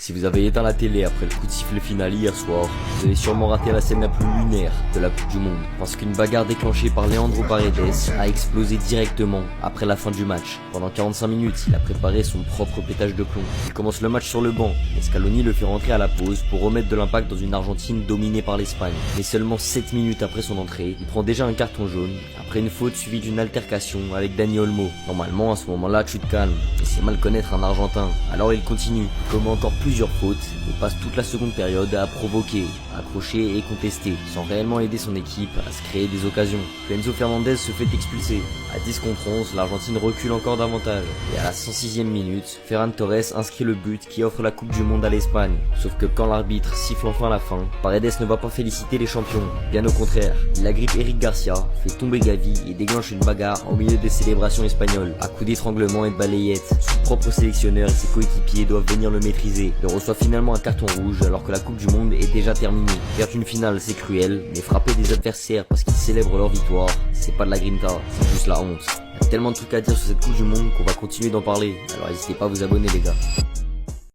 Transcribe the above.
Si vous avez éteint la télé après le coup de sifflet final hier soir, vous avez sûrement raté la scène la plus lunaire de la Coupe du Monde. Parce qu'une bagarre déclenchée par Leandro Paredes a explosé directement après la fin du match. Pendant 45 minutes, il a préparé son propre pétage de plomb. Il commence le match sur le banc, et Scaloni le fait rentrer à la pause pour remettre de l'impact dans une Argentine dominée par l'Espagne. Mais seulement 7 minutes après son entrée, il prend déjà un carton jaune, après une faute suivie d'une altercation avec Dani Olmo. Normalement, à ce moment-là, tu te calmes, mais c'est mal connaître un Argentin. Alors il continue, il commet encore plusieurs fautes, et passe toute la seconde période à provoquer, accrocher et contester, sans réellement aider son équipe à se créer des occasions. Enzo Fernandez se fait expulser. À 10 contre 11, l'Argentine recule encore davantage. Et à la 106e minute, Ferran Torres inscrit le but qui offre la Coupe du Monde à l'Espagne. Sauf que quand l'arbitre siffle enfin la fin, Paredes ne va pas féliciter les champions. Bien au contraire, il agrippe Eric Garcia, fait tomber Gavi et déclenche une bagarre au milieu des célébrations espagnoles. À coups d'étranglement et de balayettes, son propre sélectionneur et ses coéquipiers doivent venir le maîtriser. Il reçoit finalement un carton rouge alors que la Coupe du Monde est déjà terminée. Perdre une finale c'est cruel, mais frapper des adversaires parce qu'ils célèbrent leur victoire, c'est pas de la grinta, c'est juste la honte. Il y a tellement de trucs à dire sur cette Coupe du Monde qu'on va continuer d'en parler, alors n'hésitez pas à vous abonner les gars.